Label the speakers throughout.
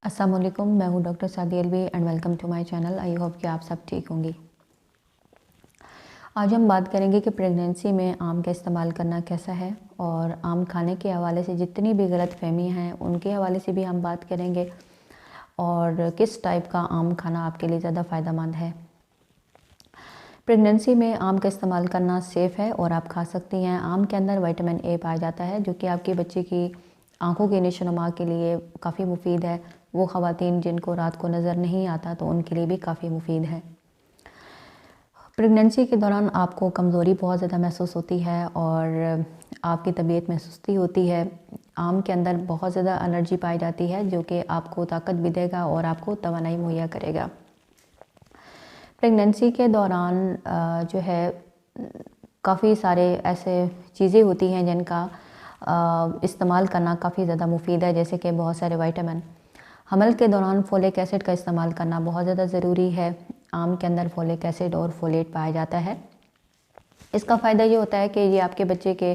Speaker 1: अस्सलाम वालेकुम, मैं हूँ doctor Saadi Alvi and welcome to my channel. I hope कि आप सब ठीक होंगी। आज हम बात करेंगे कि प्रेगनेंसी में आम का इस्तेमाल करना कैसा है और आम खाने के हवाले से जितनी भी गलत फहमियाँ हैं उनके हवाले से भी हम बात करेंगे और किस टाइप का आम खाना आपके लिए ज़्यादा फ़ायदेमंद है। प्रेगनेंसी में आम का इस्तेमाल करना सेफ़ है और आप खा सकती हैं। आम के अंदर विटामिन ए पाया जाता है जो कि आपके बच्चे की आँखों के नशोनुमा के लिए काफ़ी मुफीद है। वो ख़वातीन जिनको रात को नज़र नहीं आता तो उनके लिए भी काफ़ी मुफीद है। प्रेगनेंसी के दौरान आपको कमज़ोरी बहुत ज़्यादा महसूस होती है और आपकी तबीयत में सुस्ती होती है। आम के अंदर बहुत ज़्यादा एनर्जी पाई जाती है जो कि आपको ताकत भी देगा और आपको तवानाई मुहैया करेगा। प्रेगनेंसी के दौरान जो है काफ़ी सारे ऐसे चीज़ें होती हैं जिनका इस्तेमाल करना काफ़ी ज़्यादा मुफीद है, जैसे कि बहुत सारे विटामिन। हमल के दौरान फोलिक एसिड का इस्तेमाल करना बहुत ज़्यादा ज़रूरी है। आम के अंदर फोलिक एसिड और फोलेट पाया जाता है। इसका फ़ायदा ये होता है कि ये आपके बच्चे के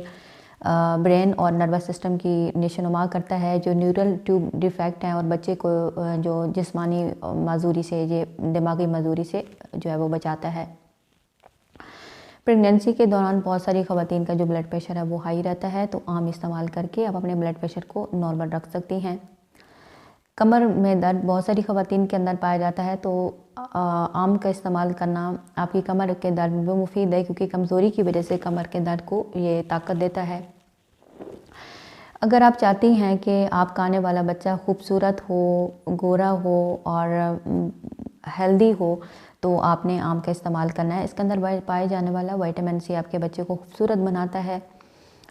Speaker 1: ब्रेन और नर्वस सिस्टम की नशोनुमा करता है। जो न्यूरल ट्यूब डिफेक्ट हैं और बच्चे को जो जिस्मानी माजूरी से, ये दिमागी माजूरी से जो है वो बचाता है। प्रेगनेंसी के दौरान बहुत सारी ख़वातीन का जो ब्लड प्रेशर है वो हाई रहता है, तो आम इस्तेमाल करके आप अपने ब्लड प्रेशर को नॉर्मल रख सकती हैं। कमर में दर्द बहुत सारी ख़वातीन के अंदर पाया जाता है, तो आम का इस्तेमाल करना आपकी कमर के दर्द में मुफीद है क्योंकि कमज़ोरी की वजह से कमर के दर्द को ये ताकत देता है। अगर आप चाहती हैं कि आपका आने वाला बच्चा खूबसूरत हो, गोरा हो और हेल्दी हो, तो आपने आम का इस्तेमाल करना है। इसके अंदर पाए जाने वाला विटामिन सी आपके बच्चे को खूबसूरत बनाता है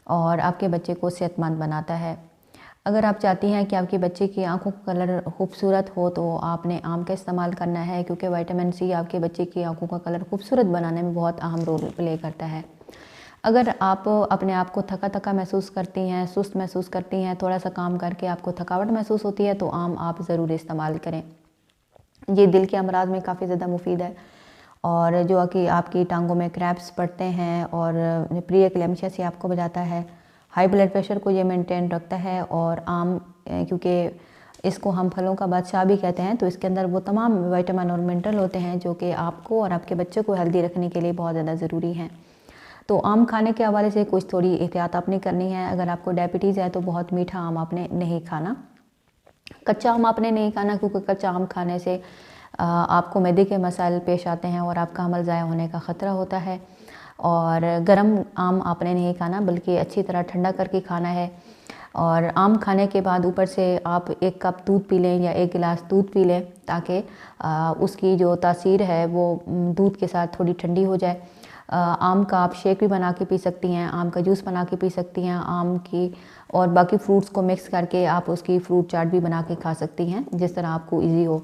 Speaker 1: और आपके बच्चे को सेहतमंद बनाता है। अगर आप चाहती हैं कि आपके बच्चे की आंखों का कलर खूबसूरत हो, तो आपने आम का इस्तेमाल करना है क्योंकि विटामिन सी आपके बच्चे की आंखों का कलर खूबसूरत बनाने में बहुत अहम रोल प्ले करता है। अगर आप अपने आप को थका थका महसूस करती हैं, सुस्त महसूस करती हैं, थोड़ा सा काम करके आपको थकावट महसूस होती है, तो आम आप ज़रूर इस्तेमाल करें। ये दिल के अमराज में काफ़ी ज़्यादा मुफीद है और जो कि आपकी टांगों में क्रैम्प्स पड़ते हैं और प्री एक्लेम्पशिया से आपको बचाता है। हाई ब्लड प्रेशर को ये मेंटेन रखता है और आम क्योंकि इसको हम फलों का बादशाह भी कहते हैं, तो इसके अंदर वो तमाम विटामिन और मिनरल होते हैं जो कि आपको और आपके बच्चे को हेल्दी रखने के लिए बहुत ज़्यादा ज़रूरी हैं। तो आम खाने के हवाले से कुछ थोड़ी एहतियात आपने करनी है। अगर आपको डायबिटीज़ है तो बहुत मीठा आम आपने नहीं खाना, कच्चा आम आपने नहीं खाना क्योंकि कच्चा आम खाने से आपको मैदे के मसाइल पेश आते हैं और आपका अमल ज़ाया होने का ख़तरा होता है। और गर्म आम आपने नहीं खाना बल्कि अच्छी तरह ठंडा करके खाना है। और आम खाने के बाद ऊपर से आप 1 कप दूध पी लें या 1 गिलास दूध पी लें ताकि उसकी जो तासीर है वो दूध के साथ थोड़ी ठंडी हो जाए। आम का आप शेक भी बना के पी सकती हैं, आम का जूस बना के पी सकती हैं, आम की और बाकी फ्रूट्स को मिक्स करके आप उसकी फ्रूट चाट भी बना के खा सकती हैं, जिस तरह आपको इजी हो।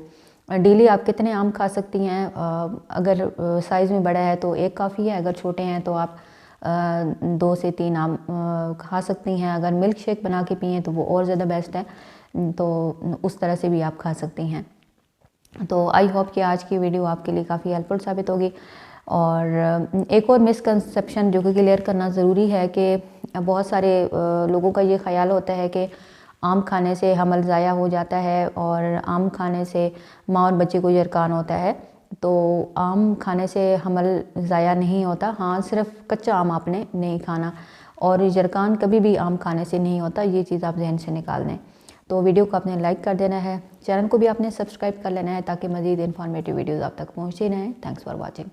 Speaker 1: डेली आप कितने आम खा सकती हैं? अगर साइज़ में बड़ा है तो 1 काफ़ी है, अगर छोटे हैं तो आप 2 से 3 आम खा सकती हैं। अगर मिल्क शेक बना के पिएँ तो वो और ज़्यादा बेस्ट है, तो उस तरह से भी आप खा सकती हैं। तो आई होप कि आज की वीडियो आपके लिए काफ़ी हेल्पफुल साबित होगी। और एक और मिसकंसेप्शन जो कि क्लियर करना ज़रूरी है कि बहुत सारे लोगों का ये ख़्याल होता है कि आम खाने से हमल ज़ाया हो जाता है और आम खाने से माँ और बच्चे को यरकान होता है। तो आम खाने से हमल ज़ाया नहीं होता। हाँ, सिर्फ कच्चा आम आपने नहीं खाना और यरकान कभी भी आम खाने से नहीं होता, ये चीज़ आप जहन से निकाल दें। तो वीडियो को आपने लाइक कर देना है, चैनल को भी आपने सब्सक्राइब कर लेना है ताकि मज़ीद इन्फॉर्मेटिव वीडियोज़ आप तक पहुँचती रहें। Thanks for watching.